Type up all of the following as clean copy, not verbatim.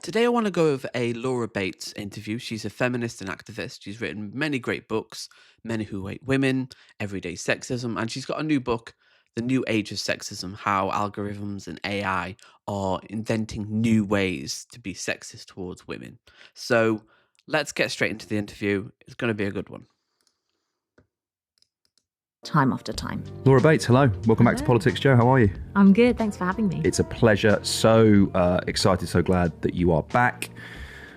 Today, I want to go over a Laure Bates interview. She's a feminist and activist. She's written many great books, Men Who Hate Women, Everyday Sexism, and she's got a new book, The New Age of Sexism, How Algorithms and AI are inventing new ways to be sexist towards women. So let's get straight into the interview. It's going to be a good one. Time after time. Laure Bates, hello. Welcome back to PoliticsJOE. How are you? I'm good. Thanks for having me. It's a pleasure. So excited, so glad that you are back.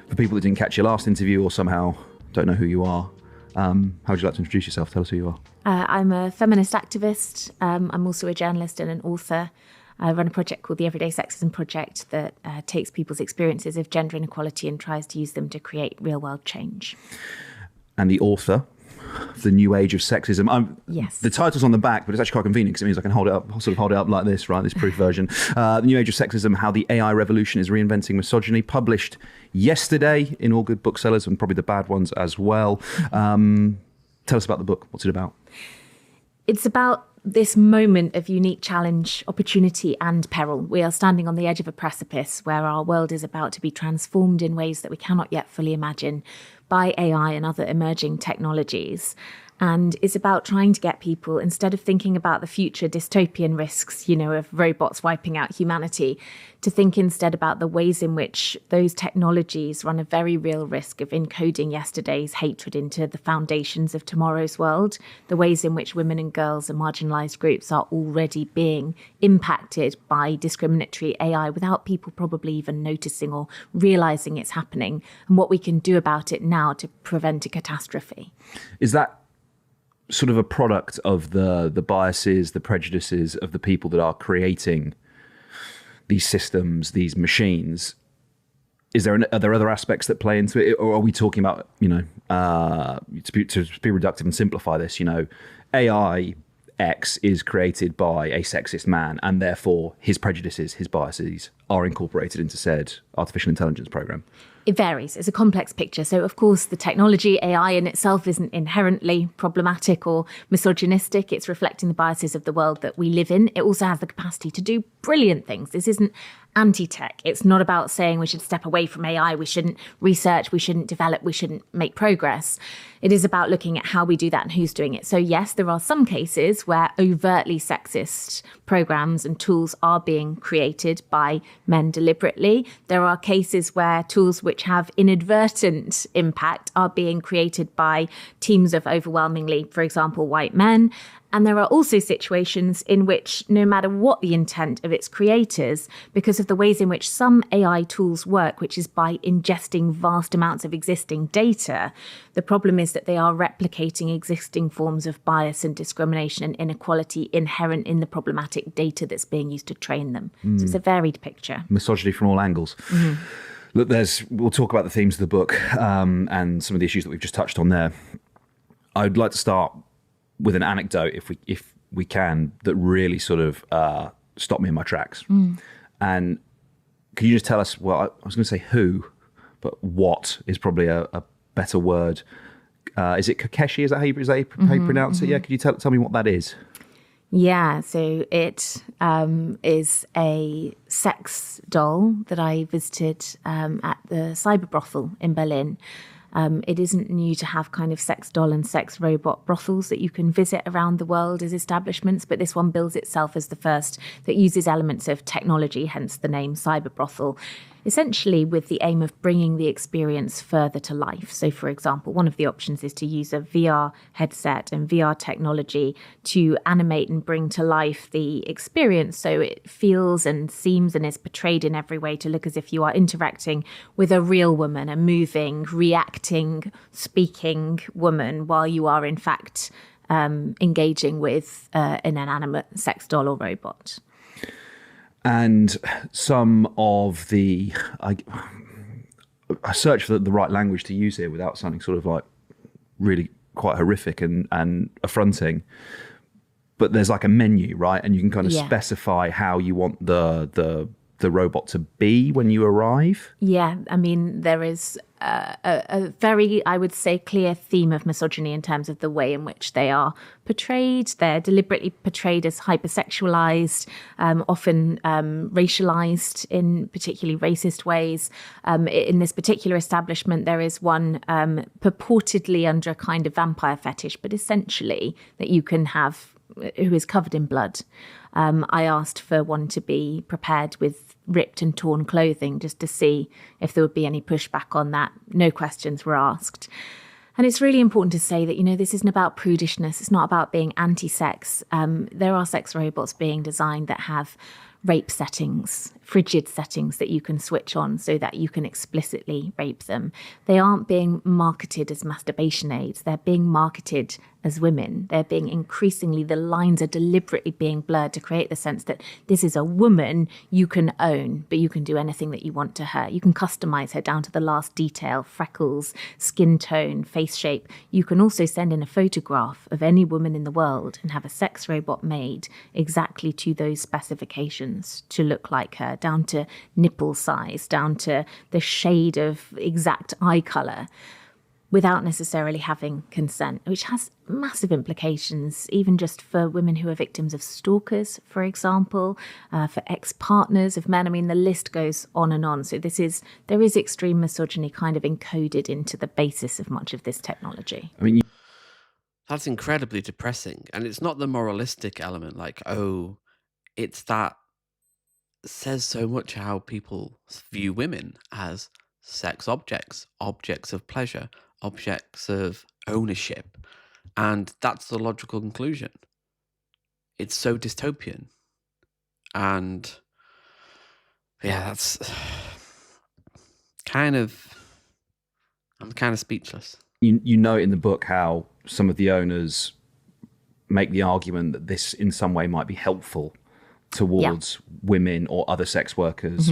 For people that didn't catch your last interview or somehow don't know who you are, how would you like to introduce yourself? Tell us who you are. I'm a feminist activist. I'm also a journalist and an author. I run a project called the Everyday Sexism Project that takes people's experiences of gender inequality and tries to use them to create real-world change. And the author of The New Age of Sexism. Yes. The title's on the back, but it's actually quite convenient because it means I can hold it up like this, right? This proof version. The New Age of Sexism, How the AI Revolution is Reinventing Misogyny, published yesterday in all good booksellers and probably the bad ones as well. Tell us about the book. What's it about? It's about this moment of unique challenge, opportunity and peril. We are standing on the edge of a precipice where our world is about to be transformed in ways that we cannot yet fully imagine by AI and other emerging technologies. And it's about trying to get people, instead of thinking about the future dystopian risks, of robots wiping out humanity, to think instead about the ways in which those technologies run a very real risk of encoding yesterday's hatred into the foundations of tomorrow's world, the ways in which women and girls and marginalised groups are already being impacted by discriminatory AI without people probably even noticing or realising it's happening, and what we can do about it now to prevent a catastrophe. Is that sort of a product of the biases, the prejudices of the people that are creating these systems, these machines? Are there other aspects that play into it, or are we talking about, to be reductive and simplify this, AI X is created by a sexist man, and therefore his prejudices, his biases are incorporated into said artificial intelligence program? It varies. It's a complex picture. So, of course, the technology, AI in itself, isn't inherently problematic or misogynistic. It's reflecting the biases of the world that we live in. It also has the capacity to do brilliant things. This isn't anti-tech. It's not about saying we should step away from AI, we shouldn't research, we shouldn't develop, we shouldn't make progress. It is about looking at how we do that and who's doing it. So yes, there are some cases where overtly sexist programs and tools are being created by men deliberately. There are cases where tools which have inadvertent impact are being created by teams of overwhelmingly, for example, white men. And there are also situations in which, no matter what the intent of its creators, because of the ways in which some AI tools work, which is by ingesting vast amounts of existing data, the problem is that they are replicating existing forms of bias and discrimination and inequality inherent in the problematic data that's being used to train them. So it's a varied picture. Misogyny from all angles. Mm-hmm. Look, we'll talk about the themes of the book and some of the issues that we've just touched on there. I'd like to start with an anecdote, if we can, that really sort of stopped me in my tracks. And can you just tell us, well, I was going to say who, but what is probably a better word. Is it Kokeshi? Is that how you pronounce it? Yeah, could you tell me what that is? Yeah, so it is a sex doll that I visited at the cyber brothel in Berlin. It isn't new to have kind of sex doll and sex robot brothels that you can visit around the world as establishments, but this one bills itself as the first that uses elements of technology, hence the name cyber brothel, essentially with the aim of bringing the experience further to life. So, for example, one of the options is to use a VR headset and VR technology to animate and bring to life the experience so it feels and seems and is portrayed in every way to look as if you are interacting with a real woman, a moving, reacting, speaking woman, while you are in fact engaging with an inanimate sex doll or robot. And some of the, I search for the right language to use here without sounding sort of like really quite horrific and affronting. But there's like a menu, right? And you can kind of specify how you want the the robot to be when you arrive? Yeah, I mean, there is a very, I would say, clear theme of misogyny in terms of the way in which they are portrayed. They're deliberately portrayed as hypersexualized, often racialized in particularly racist ways. In this particular establishment, there is one purportedly under a kind of vampire fetish, but essentially that you can have, who is covered in blood. I asked for one to be prepared with ripped and torn clothing just to see if there would be any pushback on that. No questions were asked. And it's really important to say that, you know, this isn't about prudishness. It's not about being anti-sex. There are sex robots being designed that have rape settings, frigid settings that you can switch on so that you can explicitly rape them. They aren't being marketed as masturbation aids. They're being marketed as women. They're being increasingly, the lines are deliberately being blurred to create the sense that this is a woman you can own, but you can do anything that you want to her. You can customize her down to the last detail, freckles, skin tone, face shape. You can also send in a photograph of any woman in the world and have a sex robot made exactly to those specifications to look like her, down to nipple size, down to the shade of exact eye color, without necessarily having consent, which has massive implications, even just for women who are victims of stalkers, for example, for ex-partners of men. I mean, the list goes on and on. So there is extreme misogyny kind of encoded into the basis of much of this technology. I mean, That's incredibly depressing. And it's not the moralistic element, like, oh, it's that says so much how people view women as sex objects, objects of pleasure, objects of ownership. And that's the logical conclusion. It's so dystopian. And yeah, that's I'm kind of speechless. you note in the book how some of the owners make the argument that this in some way might be helpful towards women or other sex workers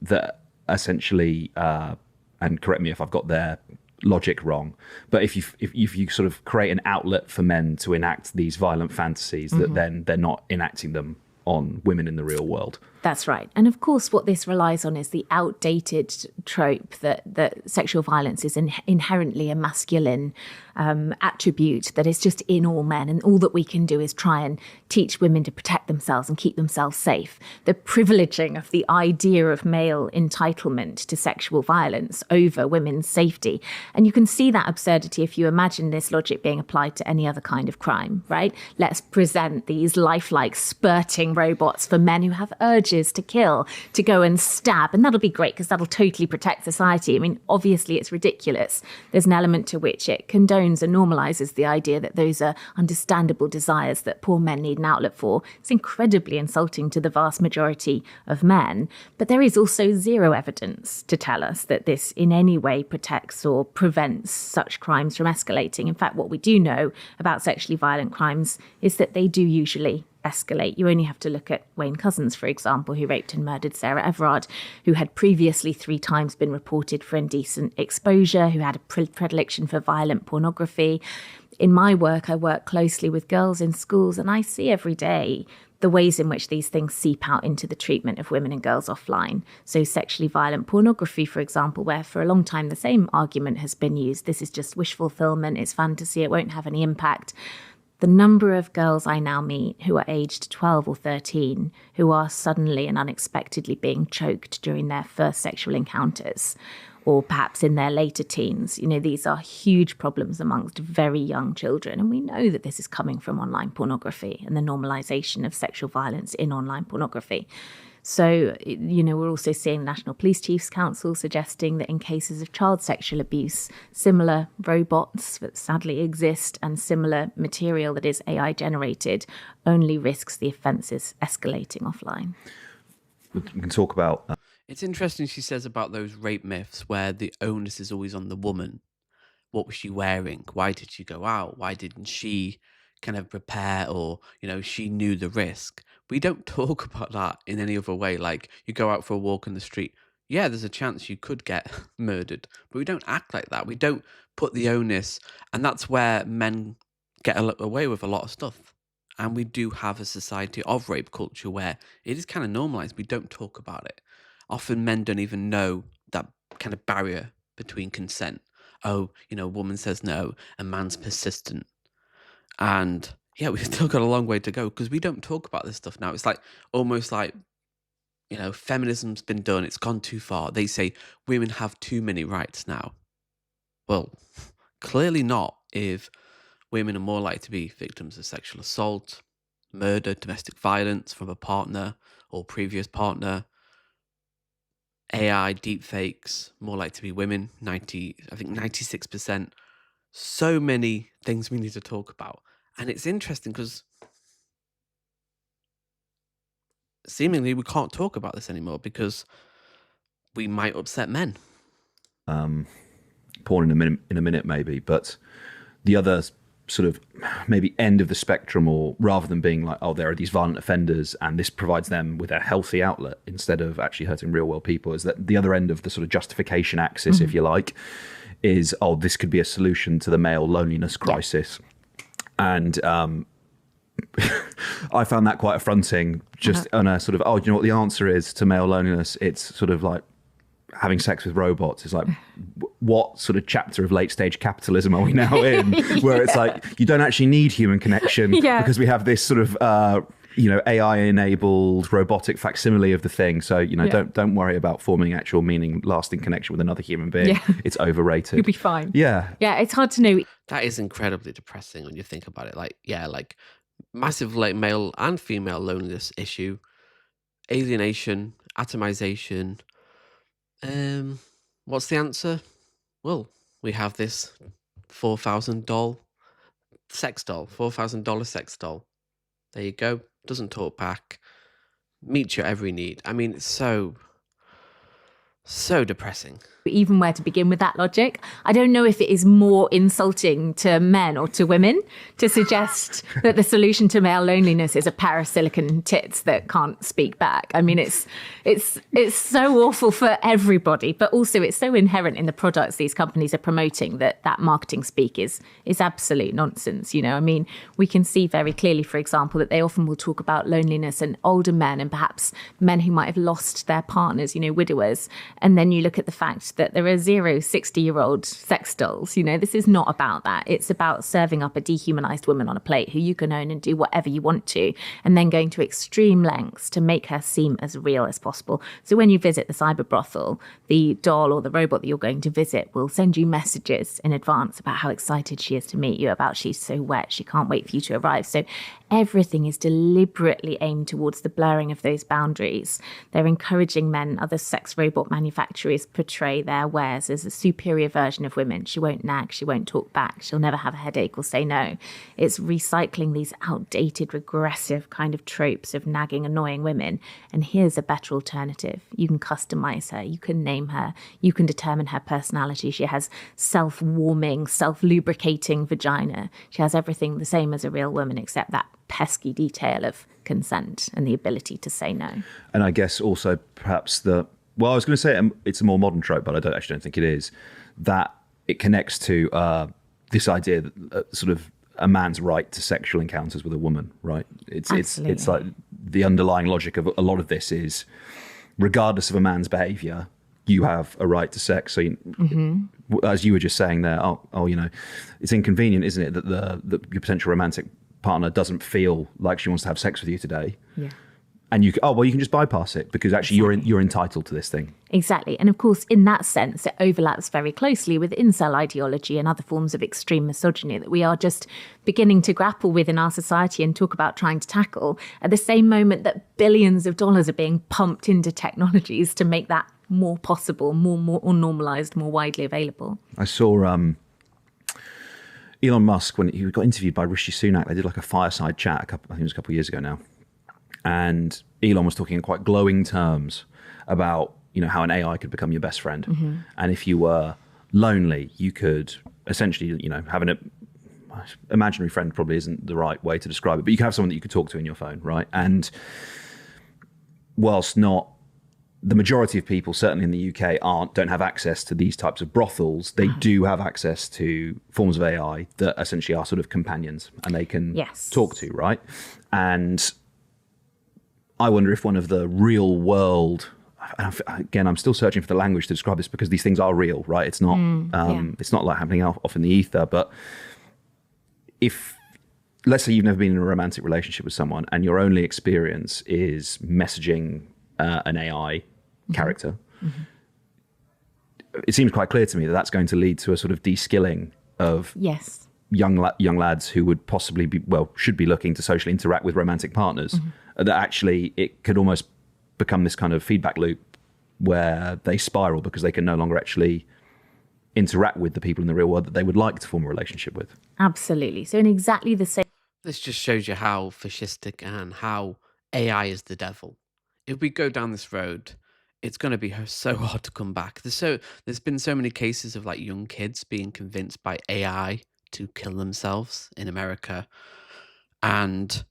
that essentially, and correct me if I've got their logic wrong, but if you sort of create an outlet for men to enact these violent fantasies, that then they're not enacting them on women in the real world. That's right. And of course, what this relies on is the outdated trope that sexual violence is inherently a masculine attribute, that is just in all men. And all that we can do is try and teach women to protect themselves and keep themselves safe. The privileging of the idea of male entitlement to sexual violence over women's safety. And you can see that absurdity if you imagine this logic being applied to any other kind of crime, right? Let's present these lifelike spurting robots for men who have urges to kill, to go and stab. And that'll be great because that'll totally protect society. I mean, obviously it's ridiculous. There's an element to which it condones and normalizes the idea that those are understandable desires that poor men need an outlet for. It's incredibly insulting to the vast majority of men. But there is also zero evidence to tell us that this in any way protects or prevents such crimes from escalating. In fact, what we do know about sexually violent crimes is that they do usually escalate. You only have to look at Wayne Couzens, for example, who raped and murdered Sarah Everard, who had previously 3 times been reported for indecent exposure, who had a predilection for violent pornography. In my work, I work closely with girls in schools, and I see every day the ways in which these things seep out into the treatment of women and girls offline. So sexually violent pornography, for example, where for a long time the same argument has been used. This is just wish fulfillment, it's fantasy, it won't have any impact. The number of girls I now meet who are aged 12 or 13 who are suddenly and unexpectedly being choked during their first sexual encounters, or perhaps in their later teens. You know, these are huge problems amongst very young children. And we know that this is coming from online pornography and the normalization of sexual violence in online pornography. So, you know, we're also seeing National Police Chiefs Council suggesting that in cases of child sexual abuse, similar robots that sadly exist and similar material that is AI generated only risks the offences escalating offline. We can talk about... It's interesting she says about those rape myths where the onus is always on the woman. What was she wearing? Why did she go out? Why didn't she kind of prepare, or, you know, she knew the risk? We don't talk about that in any other way. Like, you go out for a walk in the street. Yeah, there's a chance you could get murdered, but we don't act like that. We don't put the onus, and that's where men get away with a lot of stuff. And we do have a society of rape culture where it is kind of normalized. We don't talk about it. often men don't even know that kind of barrier between consent. Oh, a woman says no, a man's persistent. And yeah, we've still got a long way to go because we don't talk about this stuff now. It's like almost like, feminism's been done. It's gone too far. They say women have too many rights now. Well, clearly not if women are more likely to be victims of sexual assault, murder, domestic violence from a partner or previous partner, AI, deepfakes, more likely to be women, 96%. So many things we need to talk about. And it's interesting because seemingly we can't talk about this anymore because we might upset men. Porn in a minute maybe, but the other sort of maybe end of the spectrum, or rather than being like, oh, there are these violent offenders and this provides them with a healthy outlet instead of actually hurting real world people, is that the other end of the sort of justification axis, if you like, is, oh, this could be a solution to the male loneliness crisis. And I found that quite affronting, just on a sort of, oh, do you know what the answer is to male loneliness? It's sort of like having sex with robots. Is like, what sort of chapter of late stage capitalism are we now in? Where it's like, you don't actually need human connection because we have this sort of AI enabled robotic facsimile of the thing. So don't worry about forming actual meaning lasting connection with another human being. It's overrated. You'll be fine. Yeah It's hard to know. That is incredibly depressing when you think about it. Like massive like male and female loneliness issue, alienation, atomization. What's the answer? Well, we have this $4,000 sex doll. There you go. Doesn't talk back. Meets your every need. I mean, it's so depressing. Even where to begin with that logic. I don't know if it is more insulting to men or to women to suggest that the solution to male loneliness is a pair of silicon tits that can't speak back. I mean, it's so awful for everybody, but also it's so inherent in the products these companies are promoting that marketing speak is absolute nonsense. I mean, we can see very clearly, for example, that they often will talk about loneliness and older men and perhaps men who might have lost their partners, widowers. And then you look at the fact that there are 60-year-old sex dolls. This is not about that. It's about serving up a dehumanized woman on a plate who you can own and do whatever you want to, and then going to extreme lengths to make her seem as real as possible. So when you visit the cyber brothel, the doll or the robot that you're going to visit will send you messages in advance about how excited she is to meet you, about she's so wet, she can't wait for you to arrive. So everything is deliberately aimed towards the blurring of those boundaries. They're encouraging men, other sex robot manufacturers portray their wares as a superior version of women. She won't nag, she won't talk back, she'll never have a headache or say no. It's recycling these outdated, regressive kind of tropes of nagging, annoying women. And here's a better alternative. You can customize her, you can name her, you can determine her personality. She has self-warming, self-lubricating vagina. She has everything the same as a real woman except that pesky detail of consent and the ability to say no. And I guess also perhaps I was going to say it's a more modern trope, but I don't think it is, that it connects to this idea that sort of a man's right to sexual encounters with a woman, right? It's like the underlying logic of a lot of this is, regardless of a man's behavior, you have a right to sex. So, as you were just saying there, it's inconvenient, isn't it, that your potential romantic partner doesn't feel like she wants to have sex with you today. Yeah. And you can just bypass it because actually you're entitled to this thing. Exactly. And of course, in that sense, it overlaps very closely with incel ideology and other forms of extreme misogyny that we are just beginning to grapple with in our society and talk about trying to tackle at the same moment that billions of dollars are being pumped into technologies to make that more possible, more normalized, more widely available. I saw Elon Musk, when he got interviewed by Rishi Sunak, they did like a fireside chat, I think it was a couple of years ago now. And Elon was talking in quite glowing terms about, how an AI could become your best friend. Mm-hmm. And if you were lonely, you could essentially, have an imaginary friend probably isn't the right way to describe it, but you could have someone that you could talk to in your phone, right? And whilst not the majority of people, certainly in the UK, don't have access to these types of brothels, they do have access to forms of AI that essentially are sort of companions and they can talk to, right? And I wonder if one of the real world again, I'm still searching for the language to describe this, because these things are real, right? It's not it's not like happening off in the ether. But if, let's say you've never been in a romantic relationship with someone and your only experience is messaging an AI character, it seems quite clear to me that that's going to lead to a sort of de-skilling of young lads who would possibly be, should be looking to socially interact with romantic partners. That actually it could almost become this kind of feedback loop where they spiral because they can no longer actually interact with the people in the real world that they would like to form a relationship with. Absolutely. So in exactly the same... This just shows you how fascistic and how AI is the devil. If we go down this road, it's going to be so hard to come back. There's been so many cases of like young kids being convinced by AI to kill themselves in America. And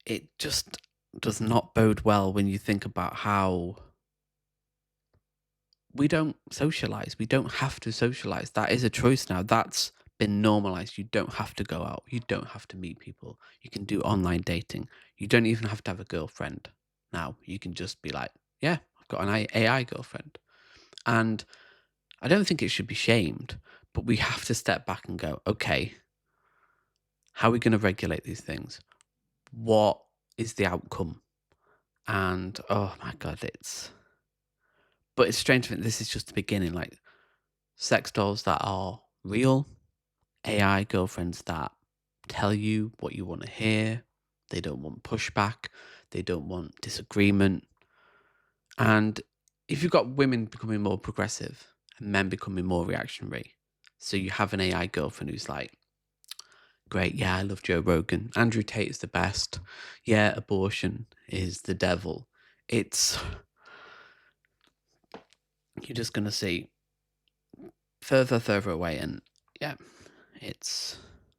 it just does not bode well when you think about how we don't socialize. We don't have to socialize. That is a choice now. That's been normalized. You don't have to go out. You don't have to meet people. You can do online dating. You don't even have to have a girlfriend now. You can just be like, yeah, I've got an AI girlfriend. And I don't think it should be shamed, but we have to step back and go, okay, how are we going to regulate these things? What is the outcome? And oh my God, but it's strange to think this is just the beginning, like sex dolls that are real, AI girlfriends that tell you what you want to hear. They don't want pushback. They don't want disagreement. And if you've got women becoming more progressive and men becoming more reactionary, so you have an AI girlfriend who's like, great, yeah, I love Joe Rogan. Andrew Tate is the best. Yeah, abortion is the devil. You're just going to see further away, and yeah, it's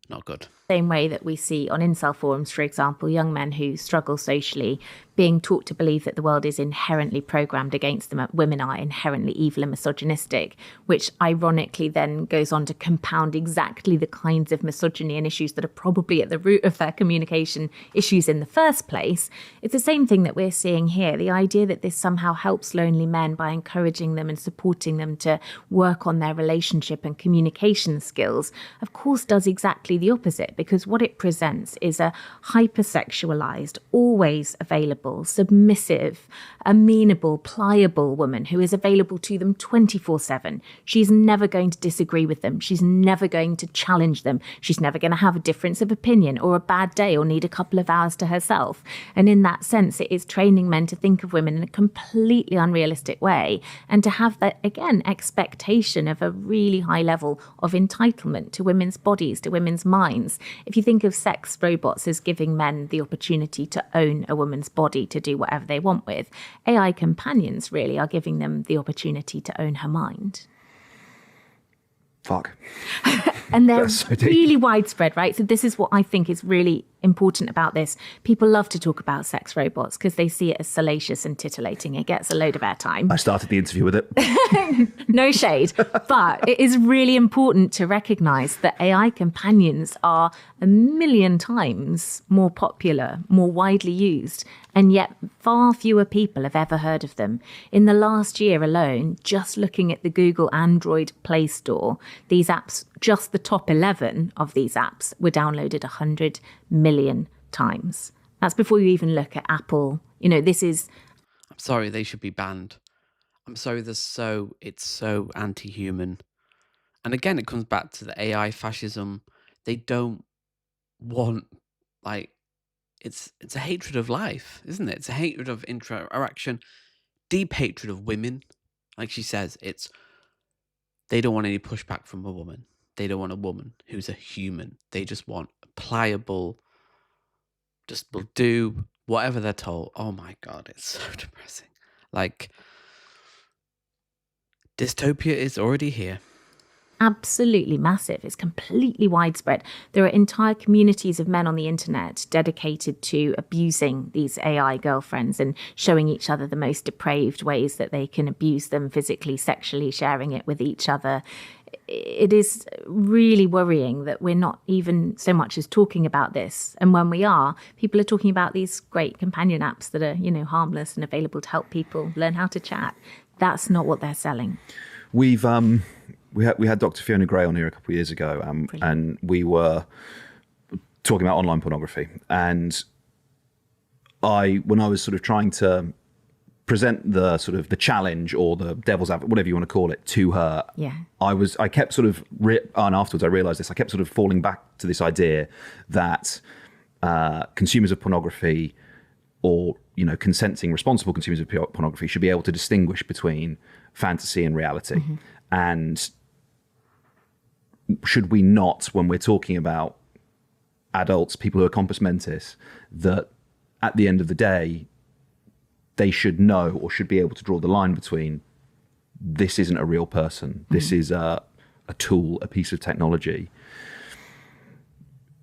not good. Same way that we see on incel forums, for example, young men who struggle socially being taught to believe that the world is inherently programmed against them, that women are inherently evil and misogynistic, which ironically then goes on to compound exactly the kinds of misogyny and issues that are probably at the root of their communication issues in the first place. It's the same thing that we're seeing here. The idea that this somehow helps lonely men by encouraging them and supporting them to work on their relationship and communication skills, of course, does exactly the opposite, because what it presents is a hypersexualized, always available, submissive, amenable, pliable woman who is available to them 24/7. She's never going to disagree with them. She's never going to challenge them. She's never going to have a difference of opinion or a bad day or need a couple of hours to herself. And in that sense, it is training men to think of women in a completely unrealistic way and to have that, again, expectation of a really high level of entitlement to women's bodies, to women's minds. If you think of sex robots as giving men the opportunity to own a woman's body, to do whatever they want with, AI companions really are giving them the opportunity to own her mind. Fuck. And they're So really widespread, right? So this is what I think is really important about this. People love to talk about sex robots because they see it as salacious and titillating. It gets a load of airtime. I started the interview with it. No shade. But it is really important to recognize that AI companions are 1,000,000 times more popular, more widely used, and yet far fewer people have ever heard of them. In the last year alone, just looking at the Google Android Play Store, these apps, just the top 11 of these apps were downloaded 100 million times. That's before you even look at Apple. You know, this is... I'm sorry, they should be banned. I'm sorry, it's so anti-human. And again, it comes back to the AI fascism. They don't want, like, it's a hatred of life, isn't it? It's a hatred of interaction, deep hatred of women. Like she says, they don't want any pushback from a woman. They don't want a woman who's a human. They just want a pliable, just will do whatever they're told. Oh my God, it's so depressing. Like, dystopia is already here. Absolutely massive. It's completely widespread. There are entire communities of men on the internet dedicated to abusing these AI girlfriends and showing each other the most depraved ways that they can abuse them physically, sexually, sharing it with each other. it is really worrying that we're not even so much as talking about this. And when we are, people are talking about these great companion apps that are, harmless and available to help people learn how to chat. That's not what they're selling. We've we had Dr. Fiona Gray on here a couple of years ago, and we were talking about online pornography. And when I was sort of trying to present the sort of the challenge or the devil's advocate, whatever you want to call it, to her, I kept sort of, and afterwards I realised this, I kept sort of falling back to this idea that consumers of pornography, or consenting, responsible consumers of pornography, should be able to distinguish between fantasy and reality. And should we not, when we're talking about adults, people who are compos mentis, that at the end of the day, they should know or should be able to draw the line between this isn't a real person, this is a tool, a piece of technology.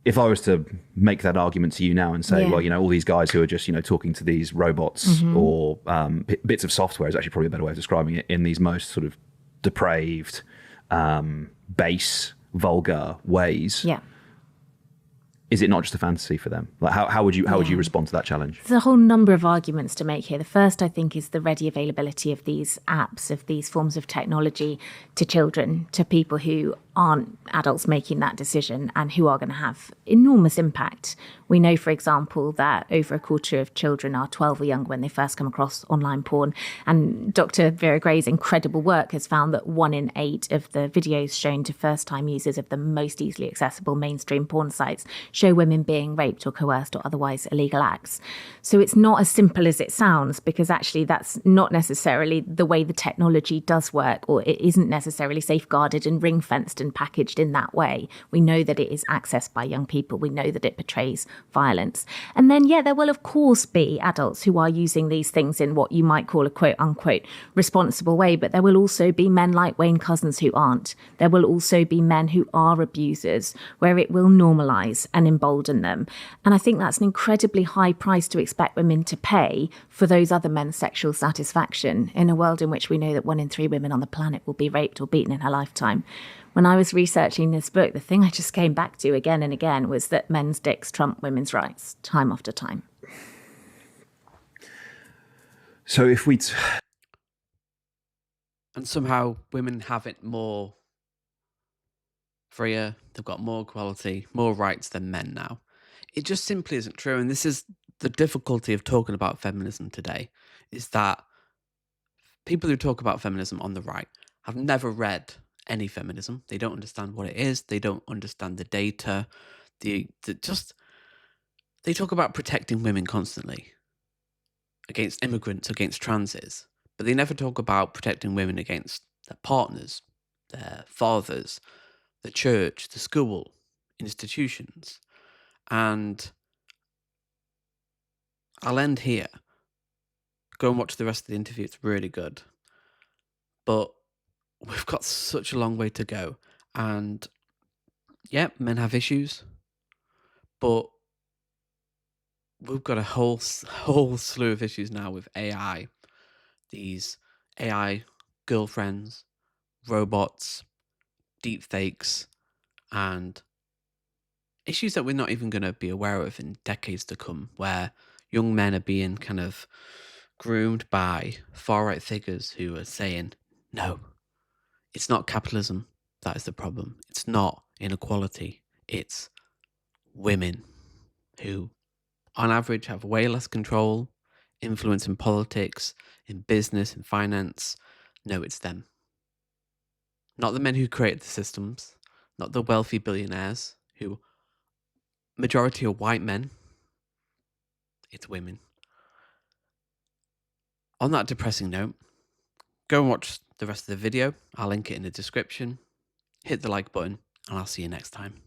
If I was to make that argument to you now and say, well, all these guys who are just, talking to these robots or bits of software is actually probably a better way of describing it, in these most sort of depraved, base, vulgar ways. Is it not just a fantasy for them? Like, how would you respond to that challenge? There's a whole number of arguments to make here. The first, I think, is the ready availability of these apps, of these forms of technology to children, to people who aren't adults making that decision and who are going to have enormous impact. We know, for example, that over a quarter of children are 12 or younger when they first come across online porn. And Dr. Vera Gray's incredible work has found that 1 in 8 of the videos shown to first-time users of the most easily accessible mainstream porn sites show women being raped or coerced or otherwise illegal acts. So it's not as simple as it sounds, because actually that's not necessarily the way the technology does work, or it isn't necessarily safeguarded and ring-fenced and packaged in that way. We know that it is accessed by young people. We know that it portrays violence. And then, there will of course be adults who are using these things in what you might call a quote unquote responsible way, but there will also be men like Wayne Couzens who aren't. There will also be men who are abusers, where it will normalise and embolden them. And I think that's an incredibly high price to expect women to pay for those other men's sexual satisfaction, in a world in which we know that 1 in 3 women on the planet will be raped or beaten in her lifetime. When I was researching this book, the thing I just came back to again and again was that men's dicks trump women's rights, time after time. So if we... And somehow women have it more freer, they've got more equality, more rights than men now. It just simply isn't true. And this is the difficulty of talking about feminism today, is that people who talk about feminism on the right have never read any feminism. They don't understand what it is. They don't understand the data. They talk about protecting women constantly against immigrants, against transes, but they never talk about protecting women against their partners, their fathers, the church, the school, institutions. And I'll end here. Go and watch the rest of the interview. It's really good. But we've got such a long way to go. And men have issues, but we've got a whole slew of issues now with AI. These AI girlfriends, robots, deepfakes, and issues that we're not even going to be aware of in decades to come, where young men are being kind of groomed by far-right figures who are saying, no, it's not capitalism that is the problem. It's not inequality. It's women who, on average, have way less control, influence in politics, in business, in finance. No, it's them. Not the men who created the systems, not the wealthy billionaires who, majority are white men. It's women. On that depressing note, go and watch the rest of the video. I'll link it in the description. Hit the like button, and I'll see you next time.